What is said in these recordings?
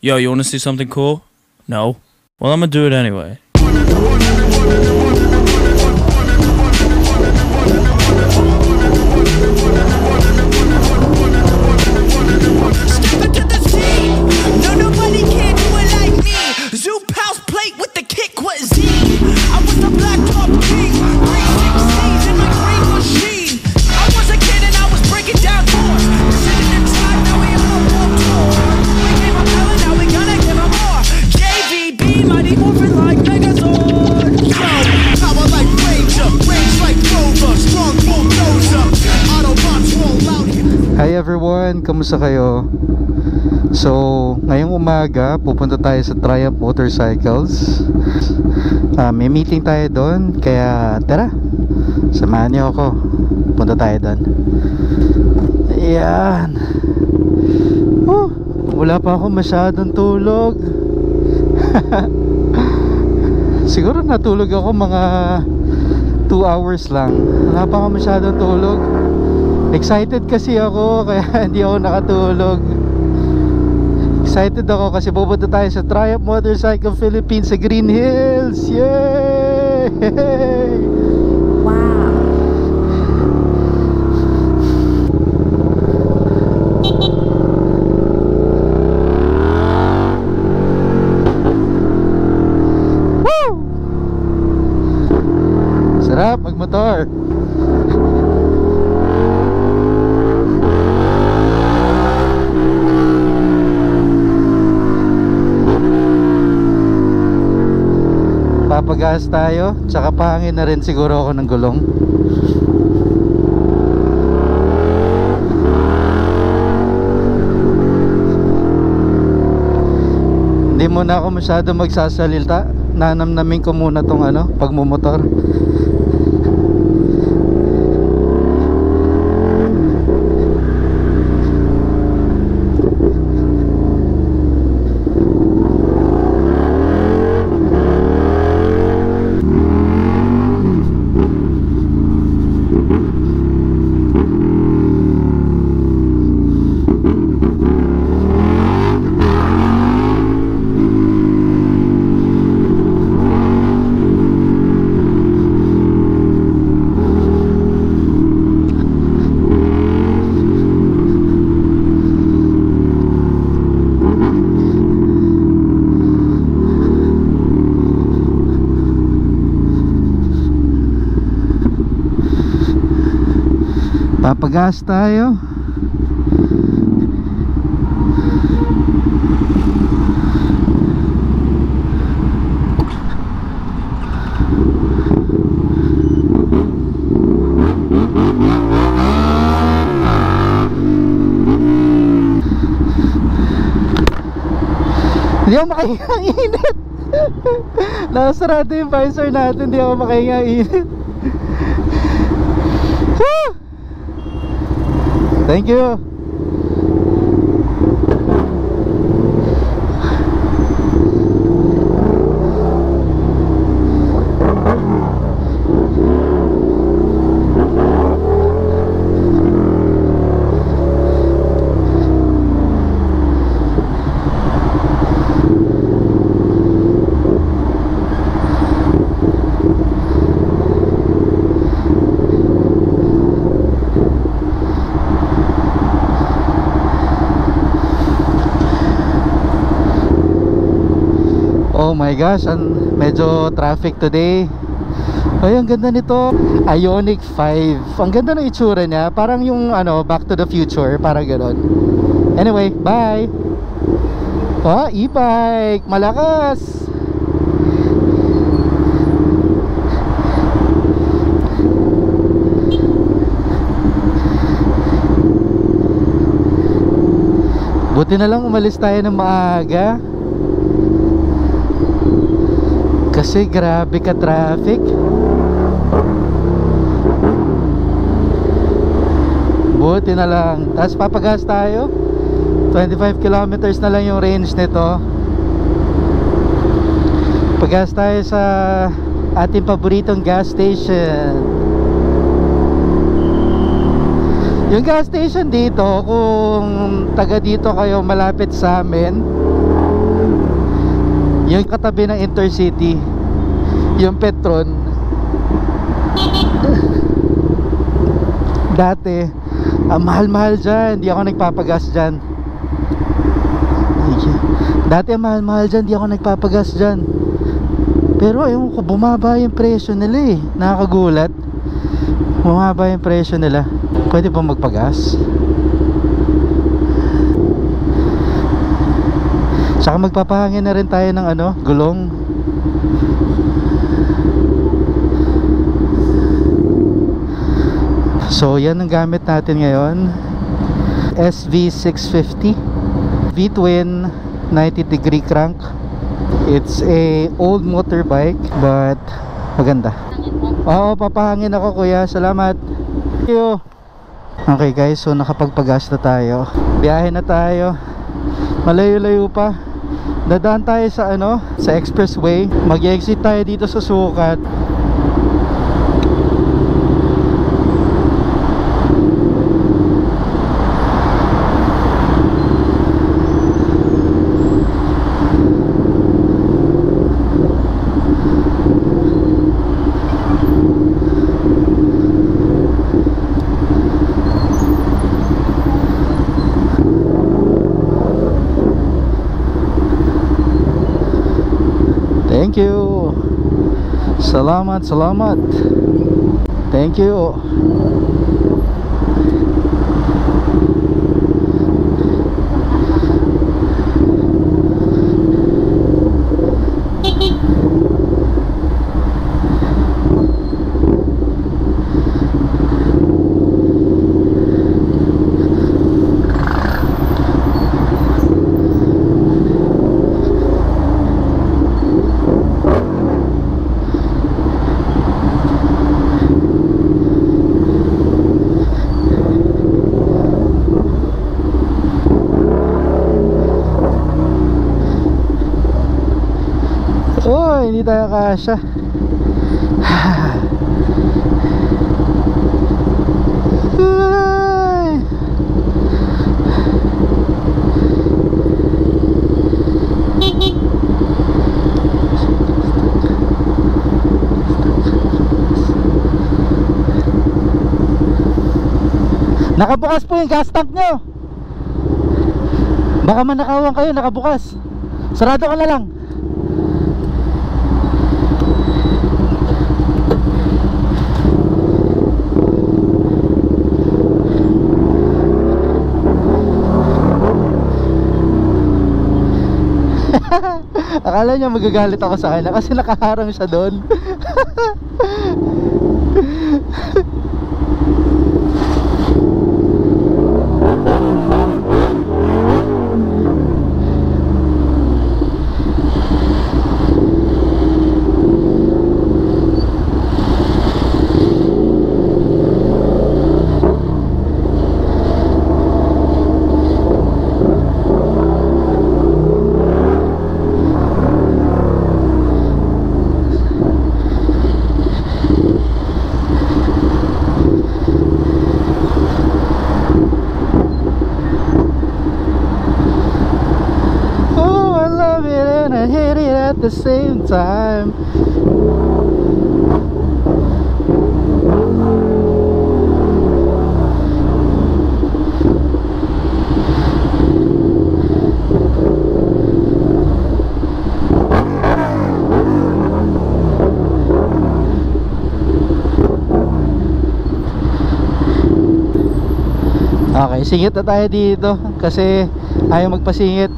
Yo, you want to see something cool? No? Well, I'm gonna do it anyway. Hi everyone, kamusta kayo? So, ngayong umaga pupunta tayo sa Triumph Motorcycles. May meeting tayo doon, kaya tara, samahan niyo ako. Punta tayo doon. Ayan. Wala pa ako masyadong tulog. Siguro natulog ako mga 2 hours lang. Wala pa ako masyadong tulog. Excited kasi ako, kaya hindi ako nakatulog. Excited ako kasi pupunta tayo sa Triumph Motorcycle Philippines sa Green Hills. Yay! Wow! Woo! Sarap magmotor. Papagas tayo, tsaka pahangin na rin siguro ako ng gulong. Hindi muna ako masyado magsasalita. Nanamnamin ko muna tong pagmumotor. Papagas tayo. Hindi ako makahinga ang init. Nakasarado yung visor natin. Hindi ako makahinga ang init. Thank you. Oh my gosh, medyo traffic today. Ay, ang ganda nito. Ioniq 5. Ang ganda ng itsura niya. Parang yung Back to the Future. Parang gano'n. Anyway, bye. E-bike. Malakas. Buti na lang umalis tayo ng maaga. Kasi grabe ka traffic. Buti na lang. Tapos papagas tayo. 25 kilometers na lang yung range nito. Pagas tayo sa ating paboritong gas station. Yung gas station dito, kung taga dito kayo malapit sa amin, Yung katabi ng Intercity, yung Petron. Dati ang mahal-mahal dyan, di ako nagpapagas dyan. Dati ang mahal-mahal dyan, di ako nagpapagas dyan. Pero ewan ko, bumaba yung presyo nila eh. Nakakagulat. Bumaba yung presyo nila. Pwede pa magpagas. Saka magpapahangin na rin tayo ng ano, gulong. So yan ang gamit natin ngayon. SV650 V-twin 90-degree crank. It's a old motorbike but maganda. Oo, papahangin ako kuya. Salamat. Thank you. Okay guys, so nakapagpagas na tayo. Biyahe na tayo. Malayo-layo pa. Dadaan tayo sa ano, sa expressway. Mag-exit tayo dito sa Sukat. Thank you. Salamat, salamat. Thank you. Oh, hindi tayo kasya. Ay. Nakabukas po yung gas tank nyo. Baka manakawan kayo, nakabukas. Sarado ka na lang. Akala niya magagalit ako sa kanya kasi nakaharang siya doon. At the same time. Okay, singit na tayo dito kasi ayaw magpasingit.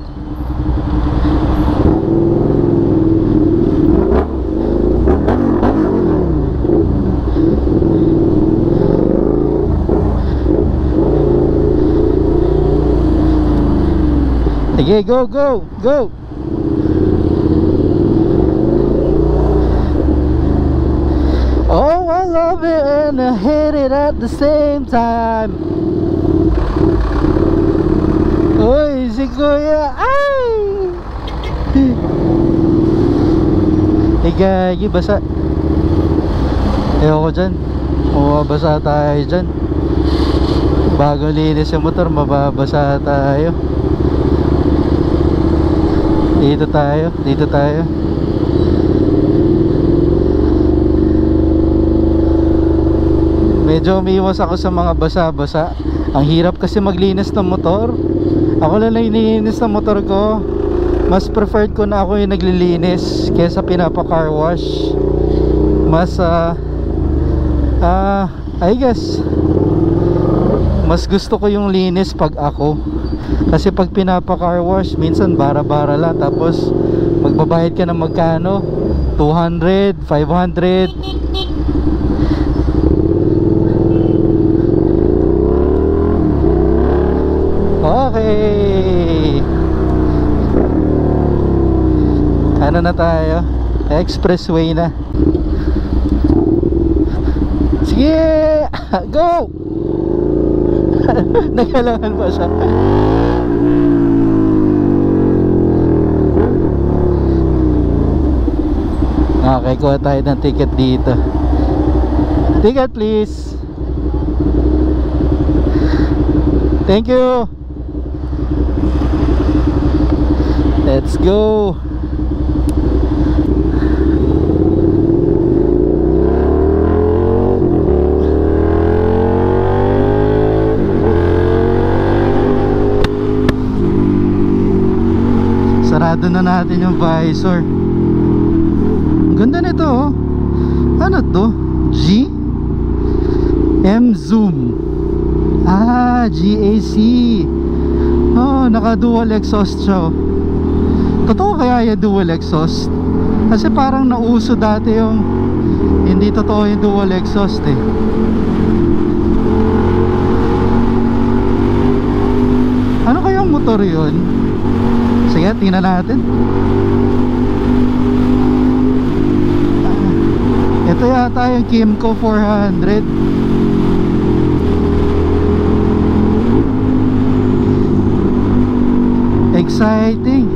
Sige, go, go, go. Oh, I love it and I hate it at the same time. Uy, si Kuya. Ay! Gagi, basa. Ewan ko dyan. Mababasa tayo dyan. Bago linis yung motor, mababasa tayo. Dito tayo, dito tayo. Medyo umiwas ako sa mga basa-basa. Ang hirap kasi maglinis ng motor. Ako lang nilinis ng motor ko. Mas preferred ko na ako yung naglilinis kesa pinapa-car wash. Mas I guess mas gusto ko yung linis pag ako. Kasi pag pinapa-car wash, minsan bara-bara lang. Tapos magbabayad ka ng magkano? 200, 500. Okay. Ano na tayo? Expressway na. Sige! Go! Naghalangan pa siya. Okay, kuha tayo ng ticket dito. Ticket please. Thank you. Let's go. Sarado na natin yung visor. Ang ganda nito oh. Ano to? G? M Zoom. GAC. Oh, naka dual exhaust siya oh. Totoo kaya yung dual exhaust? Kasi parang nauso dati yung hindi totoo yung dual exhaust eh. Ano kayang motor yun? Sige, tingnan natin. Ito yata yung Kymco 400. Exciting.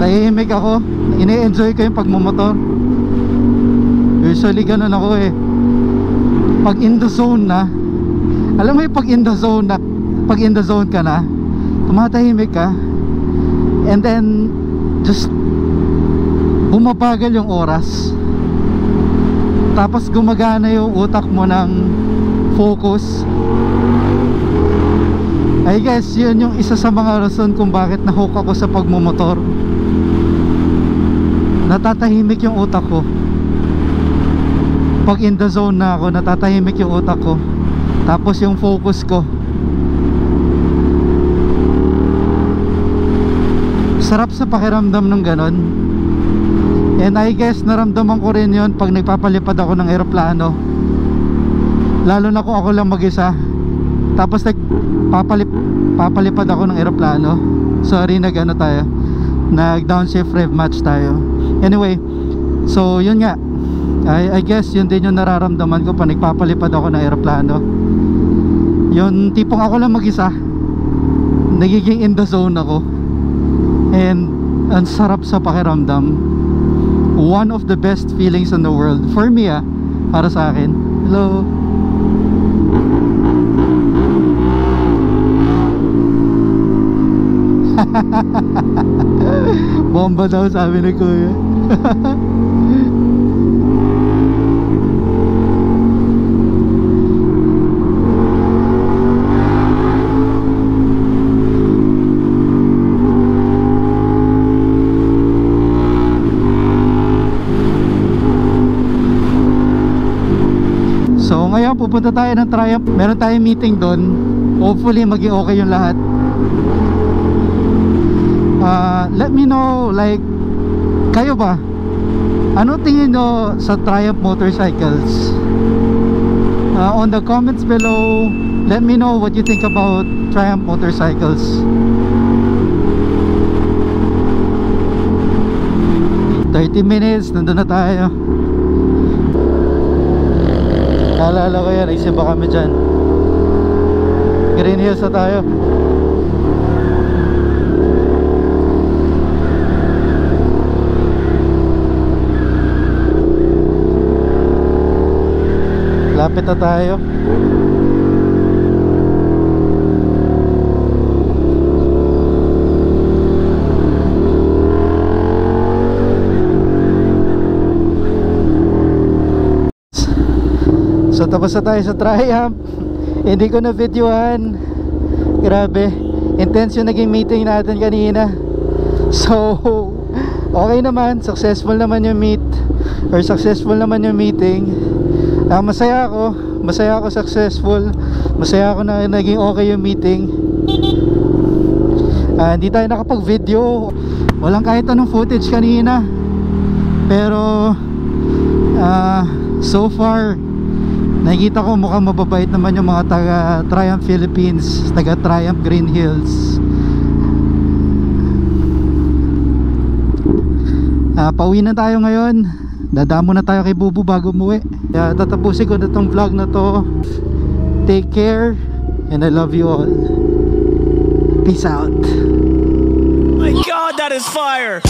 Tahimik ako, ini-enjoy ko yung pagmumotor. Usually ganun ako eh. Pag in the zone na, alam mo yung pag in the zone na, pag in the zone ka na, tumatahimik ka, and then just bumabagal yung oras, tapos gumagana yung utak mo ng focus. I guess yun yung isa sa mga rason kung bakit nahook ako sa pagmumotor. Natatahimik yung utak ko. Pag in the zone na ako, natatahimik yung utak ko. Tapos yung focus ko, sarap sa pakiramdam ng ganon. And I guess naramdaman ko rin yun pag nagpapalipad ako ng eroplano. Lalo na kung ako lang mag-isa. Tapos papalipad ako ng eroplano. Sorry, nag-ano tayo, nag downshift rev match tayo. Anyway, so yun nga, I guess yun din yung nararamdaman ko pag nagpapalipad ako ng eroplano. Yung tipong ako lang mag-isa, nagiging in the zone ako. And ang sarap sa pakiramdam. One of the best feelings in the world for me para sa akin. Hello. Bomba daw sabi ni kuya. So ngayon pupunta tayo ng Triumph. Meron tayong meeting doon. Hopefully maging okay yung lahat. Let me know, like, kayo ba Ano tingin nyo sa Triumph Motorcycles? On the comments below, let me know what you think about Triumph Motorcycles. 30 minutes, nandun na tayo. Naalala ko yan, nagsimba kami dyan. Green Hills na tayo. Lapit na tayo. So tapos na tayo sa Triumph. Hindi ko na videohan. Grabe, intense yung naging meeting natin kanina. So okay naman, successful naman yung meet, or successful naman yung meeting. Masaya ako successful. Masaya ako na naging okay yung meeting. Hindi tayo nakapag video, walang kahit anong footage kanina. Pero so far nakikita ko mukhang mababait naman yung mga taga Triumph Philippines, taga Triumph Green Hills. Pauwi na tayo ngayon. Dadamo na tayo kay Bubu bago umuwi. Kaya tatapusin ko na tong vlog na to. Take care and I love you all. Peace out. My God, that is fire!